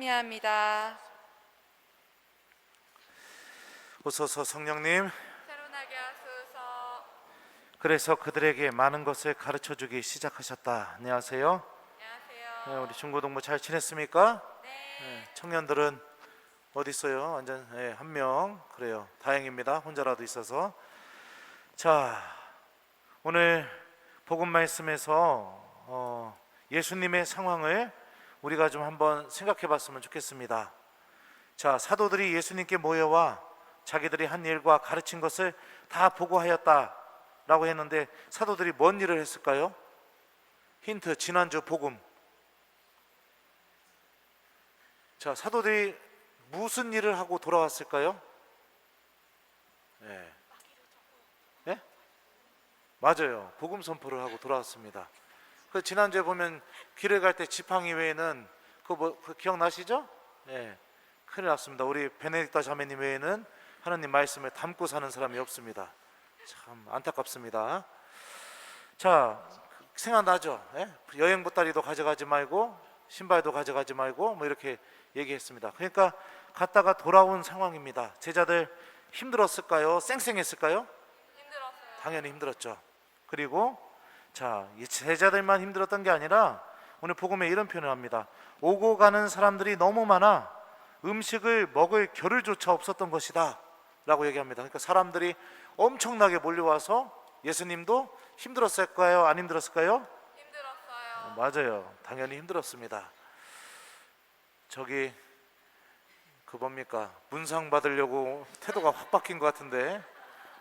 미안합니다. 오소서 성령님. 새로나게 하소서. 그래서 그들에게 많은 것을 가르쳐주기 시작하셨다. 안녕하세요. 안녕하세요. 우리 중고등부 잘 지냈습니까? 네. 청년들은 어디 있어요? 완전 한 명. 그래요. 다행입니다. 혼자라도 있어서. 자, 오늘 복음 말씀에서 예수님의 상황을 우리가 좀 한번 생각해 봤으면 좋겠습니다. 자, 사도들이 예수님께 모여와 자기들이 한 일과 가르친 것을 다 보고하였다라고 했는데 사도들이 뭔 일을 했을까요? 힌트, 지난주 복음. 자, 사도들이 무슨 일을 하고 돌아왔을까요? 네. 네? 맞아요. 복음 선포를 하고 돌아왔습니다. 그 지난주에 보면 길을 갈 때 지팡이 외에는 그거 기억나시죠? 네. 큰일 났습니다. 우리 베네딕타 자매님 외에는 하나님 말씀을 담고 사는 사람이 없습니다. 참 안타깝습니다. 자, 생각나죠? 예? 여행 보따리도 가져가지 말고 신발도 가져가지 말고 뭐 이렇게 얘기했습니다. 그러니까 갔다가 돌아온 상황입니다. 제자들 힘들었을까요? 쌩쌩했을까요? 힘들었어요. 당연히 힘들었죠. 그리고 자, 이 제자들만 힘들었던 게 아니라 오늘 복음에 이런 표현을 합니다. 오고 가는 사람들이 너무 많아 음식을 먹을 겨를조차 없었던 것이다 라고 얘기합니다. 그러니까 사람들이 엄청나게 몰려와서 예수님도 힘들었을까요? 안 힘들었을까요? 힘들었어요. 맞아요. 당연히 힘들었습니다. 저기 그 뭡니까? 문상 받으려고 태도가 확 바뀐 것 같은데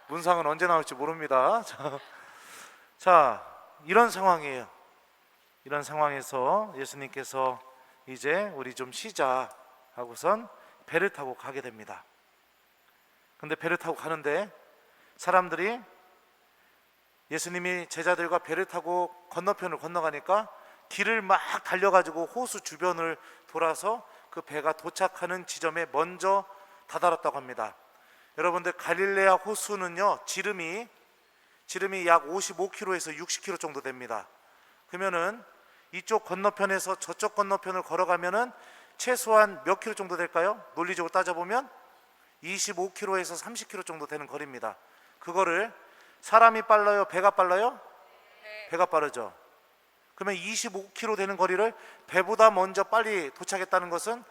문상은 언제 나올지 모릅니다. 자, 이런 상황이에요. 이런 상황에서 예수님께서 이제 우리 좀 쉬자 하고선 배를 타고 가게 됩니다. 근데 배를 타고 가는데 사람들이 예수님이 제자들과 배를 타고 건너편을 건너가니까 길을 막 달려가지고 호수 주변을 돌아서 그 배가 도착하는 지점에 먼저 다다랐다고 합니다. 여러분들 갈릴레아 호수는요 지름이 약 55km에서 60km 정도 됩니다. 그러면은 이쪽 건너편에서 저쪽 건너편을 걸어가면은 최소한 몇 킬로 정도 될까요? 논리적으로 따져보면 25km에서 30km 정도 되는 거리입니다. 그거를 사람이 빨라요? 배가 빨라요? 네. 배가 빠르죠. 그러면 25km 되는 거리를 배보다 먼저 빨리 도착했다는 것은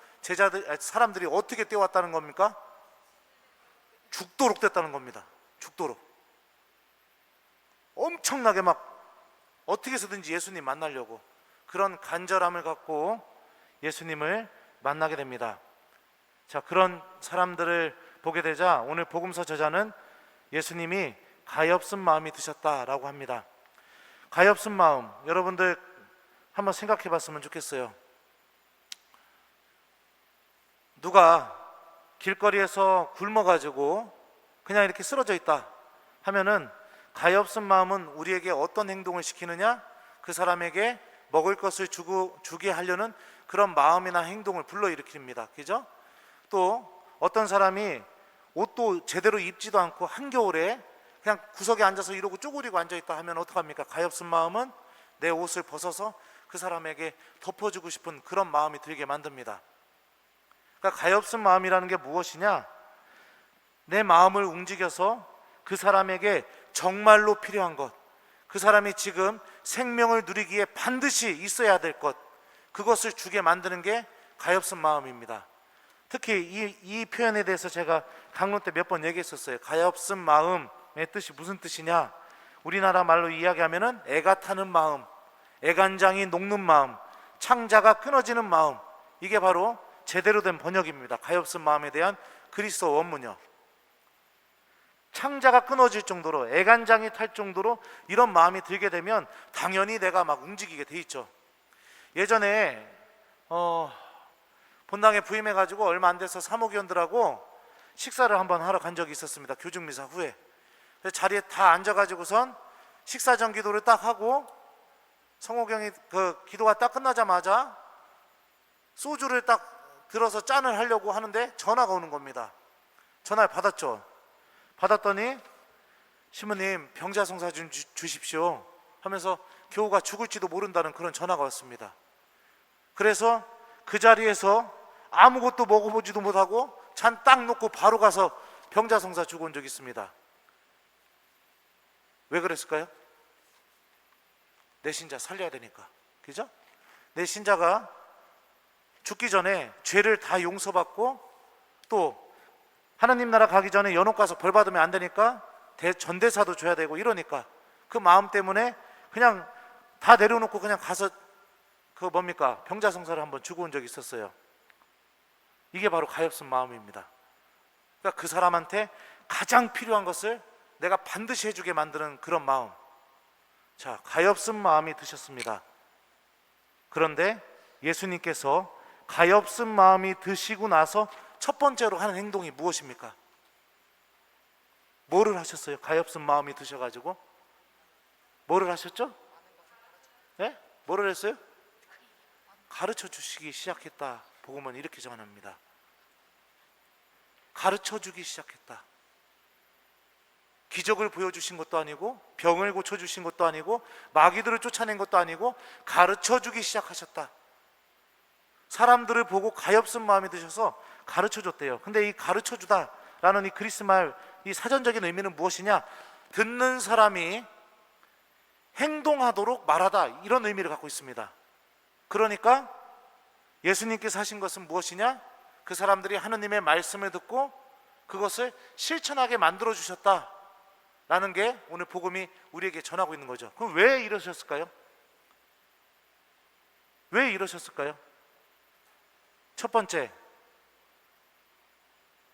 사람들이 어떻게 뛰어왔다는 겁니까? 죽도록 됐다는 겁니다. 죽도록. 엄청나게 막 어떻게 해서든지 예수님 만나려고 그런 간절함을 갖고 예수님을 만나게 됩니다. 자, 그런 사람들을 보게 되자 오늘 복음서 저자는 예수님이 가엾은 마음이 드셨다라고 합니다. 가엾은 마음, 여러분들 한번 생각해 봤으면 좋겠어요. 누가 길거리에서 굶어가지고 그냥 이렇게 쓰러져 있다 하면은 가엾은 마음은 우리에게 어떤 행동을 시키느냐? 그 사람에게 먹을 것을 주게 하려는 그런 마음이나 행동을 불러일으킵니다. 그죠? 또 어떤 사람이 옷도 제대로 입지도 않고 한겨울에 그냥 구석에 앉아서 이러고 쪼그리고 앉아있다 하면 어떡합니까? 가엾은 마음은 내 옷을 벗어서 그 사람에게 덮어주고 싶은 그런 마음이 들게 만듭니다. 그러니까 가엾은 마음이라는 게 무엇이냐? 내 마음을 움직여서 그 사람에게 정말로 필요한 것, 그 사람이 지금 생명을 누리기에 반드시 있어야 될 것, 그것을 주게 만드는 게 가엾은 마음입니다. 특히 이 표현에 대해서 제가 강론 때 몇 번 얘기했었어요. 가엾은 마음의 뜻이 무슨 뜻이냐? 우리나라 말로 이야기하면은 애가 타는 마음, 애간장이 녹는 마음, 창자가 끊어지는 마음, 이게 바로 제대로 된 번역입니다. 가엾은 마음에 대한 그리스어 원문이요. 창자가 끊어질 정도로, 애간장이 탈 정도로 이런 마음이 들게 되면 당연히 내가 막 움직이게 돼 있죠. 예전에 본당에 부임해가지고 얼마 안 돼서 사모교원들하고 식사를 한번 하러 간 적이 있었습니다. 교중미사 후에. 그래서 자리에 다 앉아가지고선 식사 전 기도를 딱 하고 성호경이 그 기도가 딱 끝나자마자 소주를 딱 들어서 짠을 하려고 하는데 전화가 오는 겁니다. 전화를 받았죠. 받았더니 신부님 병자성사 좀 주십시오 하면서 교우가 죽을지도 모른다는 그런 전화가 왔습니다. 그래서 그 자리에서 아무것도 먹어보지도 못하고 잔 딱 놓고 바로 가서 병자성사 죽어온 적 있습니다. 왜 그랬을까요? 내 신자 살려야 되니까. 그죠? 내 신자가 죽기 전에 죄를 다 용서받고 또 하나님 나라 가기 전에 연옥 가서 벌 받으면 안 되니까 전대사도 줘야 되고 이러니까 그 마음 때문에 그냥 다 내려놓고 그냥 가서 병자성사를 한번 주고 온 적이 있었어요. 이게 바로 가엾은 마음입니다. 그러니까 그 사람한테 가장 필요한 것을 내가 반드시 해주게 만드는 그런 마음. 자, 가엾은 마음이 드셨습니다. 그런데 예수님께서 가엾은 마음이 드시고 나서 첫 번째로 하는 행동이 무엇입니까? 뭐를 하셨어요? 가엾은 마음이 드셔가지고 뭐를 하셨죠? 네? 뭐를 했어요? 가르쳐 주시기 시작했다. 복음은 이렇게 전합니다. 가르쳐 주기 시작했다. 기적을 보여주신 것도 아니고 병을 고쳐주신 것도 아니고 마귀들을 쫓아낸 것도 아니고 가르쳐 주기 시작하셨다. 사람들을 보고 가엾은 마음이 드셔서 가르쳐 줬대요. 근데 이 가르쳐 주다라는 이 그리스 말 이 사전적인 의미는 무엇이냐? 듣는 사람이 행동하도록 말하다, 이런 의미를 갖고 있습니다. 그러니까 예수님께서 하신 것은 무엇이냐? 그 사람들이 하느님의 말씀을 듣고 그것을 실천하게 만들어 주셨다라는 게 오늘 복음이 우리에게 전하고 있는 거죠. 그럼 왜 이러셨을까요? 왜 이러셨을까요? 첫 번째,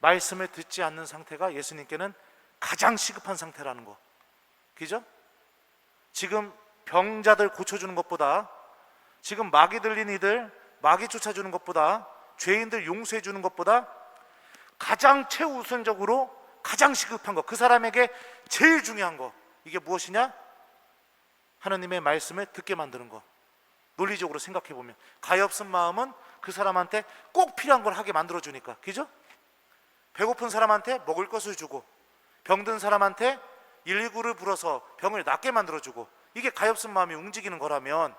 말씀을 듣지 않는 상태가 예수님께는 가장 시급한 상태라는 거. 그죠? 지금 병자들 고쳐주는 것보다, 지금 마귀 들린 이들 마귀 쫓아주는 것보다, 죄인들 용서해 주는 것보다 가장 최우선적으로 가장 시급한 거, 그 사람에게 제일 중요한 거, 이게 무엇이냐? 하나님의 말씀을 듣게 만드는 거. 논리적으로 생각해 보면 가엾은 마음은 그 사람한테 꼭 필요한 걸 하게 만들어 주니까. 그죠? 배고픈 사람한테 먹을 것을 주고, 병든 사람한테 119를 불어서 병을 낫게 만들어 주고, 이게 가엾은 마음이 움직이는 거라면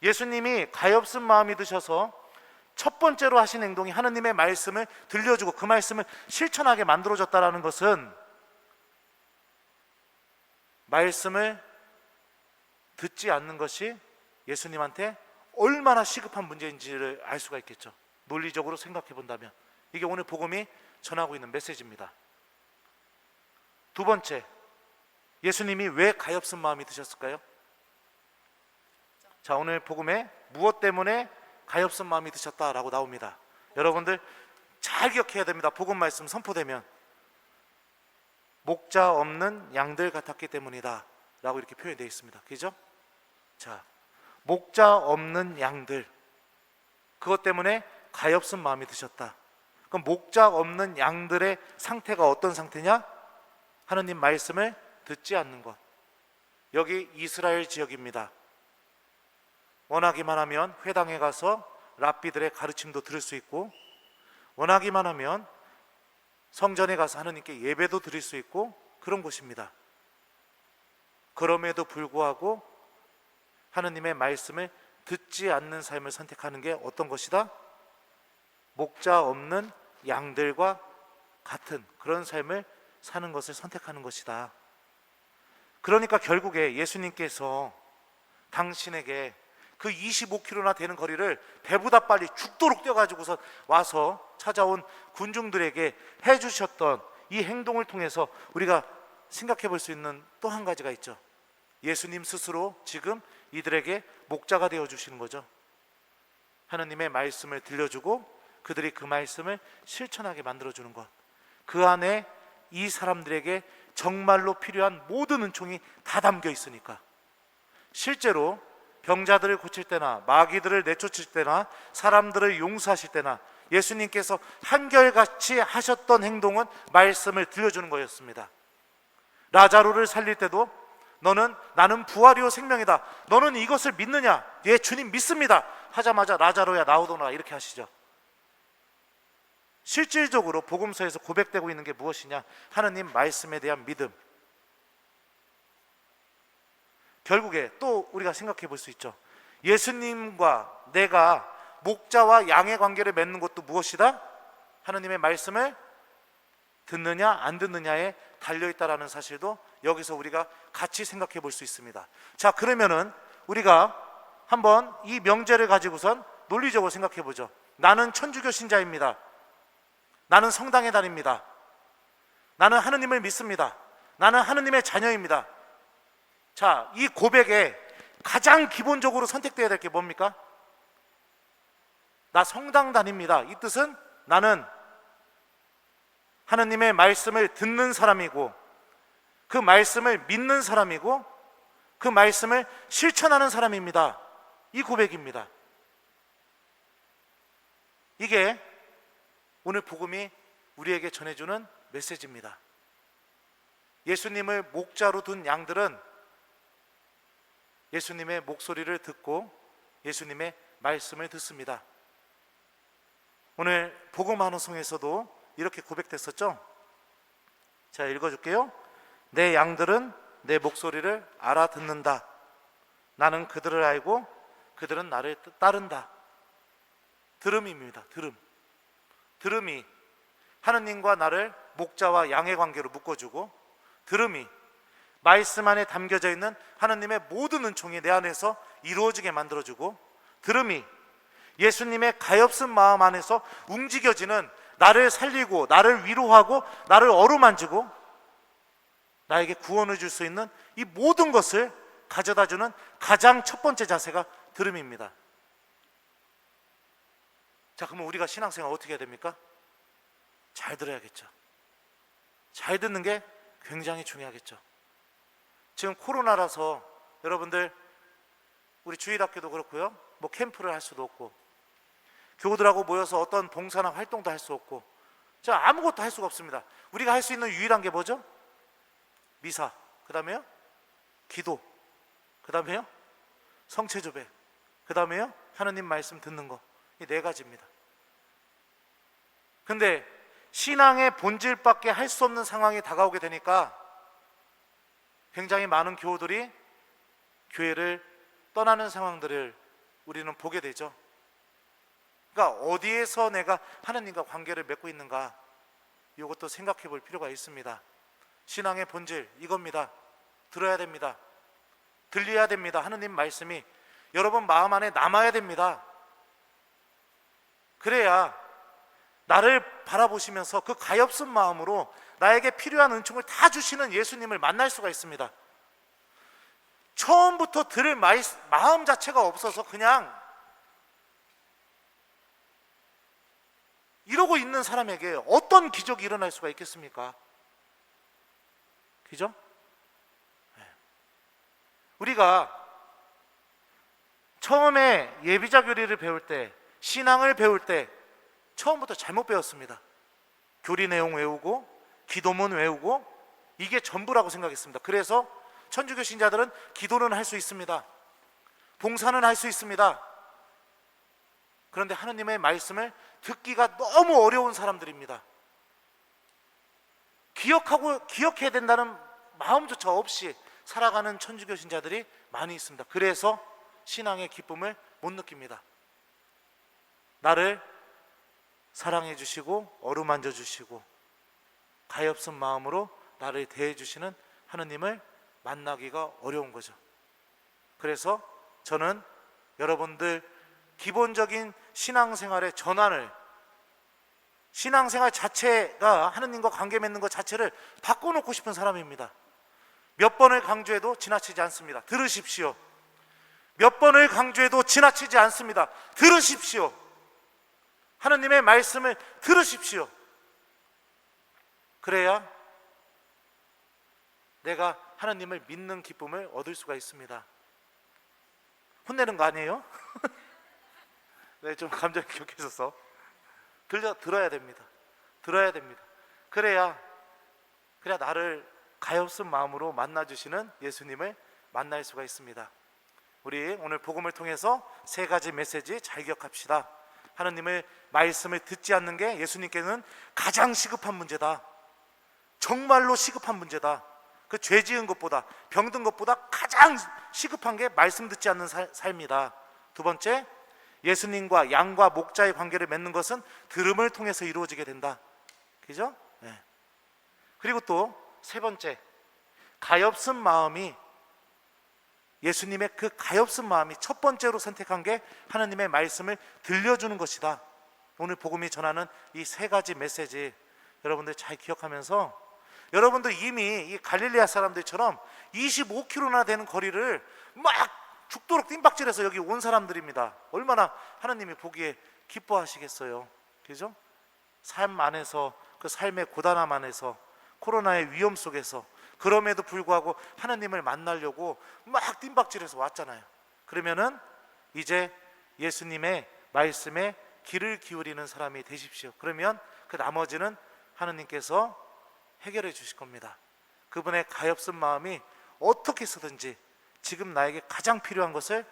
예수님이 가엾은 마음이 드셔서 첫 번째로 하신 행동이 하나님의 말씀을 들려주고 그 말씀을 실천하게 만들어졌다는 것은 말씀을 듣지 않는 것이 예수님한테 얼마나 시급한 문제인지를 알 수가 있겠죠. 논리적으로 생각해 본다면 이게 오늘 복음이 전하고 있는 메시지입니다. 두 번째, 예수님이 왜 가엾은 마음이 드셨을까요? 자, 오늘 복음에 무엇 때문에 가엾은 마음이 드셨다라고 나옵니다. 여러분들 잘 기억해야 됩니다. 복음 말씀 선포되면 목자 없는 양들 같았기 때문이다 라고 이렇게 표현되어 있습니다. 그죠? 자, 목자 없는 양들, 그것 때문에 가엾은 마음이 드셨다. 그럼 목자 없는 양들의 상태가 어떤 상태냐? 하느님 말씀을 듣지 않는 것. 여기 이스라엘 지역입니다. 원하기만 하면 회당에 가서 랍비들의 가르침도 들을 수 있고, 원하기만 하면 성전에 가서 하느님께 예배도 드릴 수 있고, 그런 곳입니다. 그럼에도 불구하고 하느님의 말씀을 듣지 않는 삶을 선택하는 게 어떤 것이다? 목자 없는 양들과 같은 그런 삶을 사는 것을 선택하는 것이다. 그러니까 결국에 예수님께서 당신에게 그 25km나 되는 거리를 배보다 빨리 죽도록 뛰어가지고서 와서 찾아온 군중들에게 해주셨던 이 행동을 통해서 우리가 생각해 볼 수 있는 또 한 가지가 있죠. 예수님 스스로 지금 이들에게 목자가 되어 주시는 거죠. 하나님의 말씀을 들려주고 그들이 그 말씀을 실천하게 만들어주는 것. 그 안에 이 사람들에게 정말로 필요한 모든 은총이 다 담겨 있으니까. 실제로 병자들을 고칠 때나 마귀들을 내쫓을 때나 사람들을 용서하실 때나 예수님께서 한결같이 하셨던 행동은 말씀을 들려주는 거였습니다. 라자로를 살릴 때도 나는 부활이요 생명이다. 너는 이것을 믿느냐? 예, 주님 믿습니다. 하자마자 라자로야 나오더라 이렇게 하시죠. 실질적으로 복음서에서 고백되고 있는 게 무엇이냐? 하느님 말씀에 대한 믿음. 결국에 또 우리가 생각해 볼 수 있죠. 예수님과 내가 목자와 양의 관계를 맺는 것도 무엇이다? 하나님의 말씀을 듣느냐 안 듣느냐에 달려있다라는 사실도 여기서 우리가 같이 생각해 볼 수 있습니다. 자, 그러면은 우리가 한번 이 명제를 가지고선 논리적으로 생각해 보죠. 나는 천주교 신자입니다. 나는 성당에 다닙니다. 나는 하느님을 믿습니다. 나는 하느님의 자녀입니다. 자, 이 고백에 가장 기본적으로 선택되어야 될 게 뭡니까? 나 성당 다닙니다. 이 뜻은 나는 하느님의 말씀을 듣는 사람이고, 그 말씀을 믿는 사람이고, 그 말씀을 실천하는 사람입니다. 이 고백입니다. 이게 오늘 복음이 우리에게 전해주는 메시지입니다. 예수님을 목자로 둔 양들은 예수님의 목소리를 듣고 예수님의 말씀을 듣습니다. 오늘 복음 환호성에서도 이렇게 고백됐었죠. 자, 읽어줄게요. 내 양들은 내 목소리를 알아듣는다. 나는 그들을 알고 그들은 나를 따른다. 들음입니다. 들음이 하느님과 나를 목자와 양의 관계로 묶어주고, 들음이 말씀 안에 담겨져 있는 하느님의 모든 은총이 내 안에서 이루어지게 만들어주고, 들음이 예수님의 가엾은 마음 안에서 움직여지는, 나를 살리고 나를 위로하고 나를 어루만지고 나에게 구원을 줄 수 있는 이 모든 것을 가져다주는 가장 첫 번째 자세가 들음입니다. 자, 그러면 우리가 신앙생활 어떻게 해야 됩니까? 잘 들어야겠죠. 잘 듣는 게 굉장히 중요하겠죠. 지금 코로나라서 여러분들, 우리 주일학교도 그렇고요, 뭐 캠프를 할 수도 없고, 교우들하고 모여서 어떤 봉사나 활동도 할 수 없고, 자, 아무것도 할 수가 없습니다. 우리가 할 수 있는 유일한 게 뭐죠? 미사, 그 다음에요 기도, 그 다음에요 성체조배, 그 다음에요 하느님 말씀 듣는 거. 이 네 가지입니다. 근데 신앙의 본질밖에 할 수 없는 상황이 다가오게 되니까 굉장히 많은 교우들이 교회를 떠나는 상황들을 우리는 보게 되죠. 그러니까 어디에서 내가 하느님과 관계를 맺고 있는가, 이것도 생각해 볼 필요가 있습니다. 신앙의 본질 이겁니다. 들어야 됩니다. 들려야 됩니다. 하느님 말씀이 여러분 마음 안에 남아야 됩니다. 그래야 나를 바라보시면서 그 가엾은 마음으로 나에게 필요한 은총을 다 주시는 예수님을 만날 수가 있습니다. 처음부터 들을 마음 자체가 없어서 그냥 이러고 있는 사람에게 어떤 기적이 일어날 수가 있겠습니까? 그죠? 우리가 처음에 예비자 교리를 배울 때, 신앙을 배울 때 처음부터 잘못 배웠습니다. 교리 내용 외우고 기도문 외우고 이게 전부라고 생각했습니다. 그래서 천주교 신자들은 기도는 할 수 있습니다. 봉사는 할 수 있습니다. 그런데 하느님의 말씀을 듣기가 너무 어려운 사람들입니다. 기억해야 된다는 마음조차 없이 살아가는 천주교 신자들이 많이 있습니다. 그래서 신앙의 기쁨을 못 느낍니다. 나를 사랑해 주시고 어루만져 주시고 가엾은 마음으로 나를 대해 주시는 하느님을 만나기가 어려운 거죠. 그래서 저는 여러분들 기본적인 신앙생활의 전환을, 신앙생활 자체가 하느님과 관계 맺는 것 자체를 바꿔놓고 싶은 사람입니다. 몇 번을 강조해도 지나치지 않습니다. 들으십시오. 몇 번을 강조해도 지나치지 않습니다. 들으십시오. 하느님의 말씀을 들으십시오. 그래야 내가 하나님을 믿는 기쁨을 얻을 수가 있습니다. 혼내는 거 아니에요? 네, 좀 감정이 격해져서 들어야 됩니다. 들어야 됩니다. 그래야 나를 가엾은 마음으로 만나주시는 예수님을 만날 수가 있습니다. 우리 오늘 복음을 통해서 세 가지 메시지 잘 기억합시다. 하나님의 말씀을 듣지 않는 게 예수님께는 가장 시급한 문제다. 정말로 시급한 문제다. 그 죄 지은 것보다, 병든 것보다 가장 시급한 게 말씀 듣지 않는 삶이다. 두 번째, 예수님과 양과 목자의 관계를 맺는 것은 들음을 통해서 이루어지게 된다. 그죠? 네. 그리고 또 세 번째, 가엾은 마음이, 예수님의 그 가엾은 마음이 첫 번째로 선택한 게 하나님의 말씀을 들려주는 것이다. 오늘 복음이 전하는 이 세 가지 메시지 여러분들 잘 기억하면서, 여러분들 이미 이 갈릴레아 사람들처럼 25km나 되는 거리를 막 죽도록 뜀박질해서 여기 온 사람들입니다. 얼마나 하나님이 보기에 기뻐하시겠어요. 그죠? 삶 안에서, 그 삶의 고단함 안에서, 코로나의 위험 속에서, 그럼에도 불구하고 하나님을 만나려고 막 뜀박질해서 왔잖아요. 그러면은 이제 예수님의 말씀에 귀를 기울이는 사람이 되십시오. 그러면 그 나머지는 하나님께서 해결해 주실 겁니다. 그분의 가엾은 마음이 어떻게 해서든지 지금 나에게 가장 필요한 것을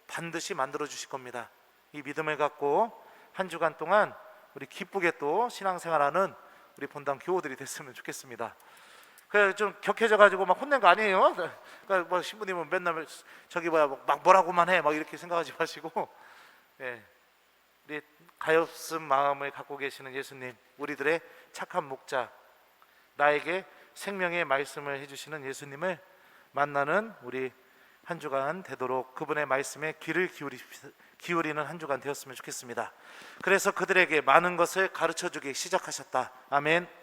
반드시 만들어 주실 겁니다. 이 믿음을 갖고 한 주간 동안 우리 기쁘게 또 신앙생활하는 우리 본당 교우들이 됐으면 좋겠습니다. 그 좀 격해져 가지고 막 혼낸 거 아니에요. 그러니까 뭐 신부님은 맨날 저기 막 뭐라고만 해 막 이렇게 생각하지 마시고, 예, 우리 가엾은 마음을 갖고 계시는 예수님, 우리들의 착한 목자, 나에게 생명의 말씀을 해주시는 예수님을 만나는 우리 한 주간 되도록 그분의 말씀에 귀를 기울이는 한 주간 되었으면 좋겠습니다. 그래서 그들에게 많은 것을 가르쳐주기 시작하셨다. 아멘.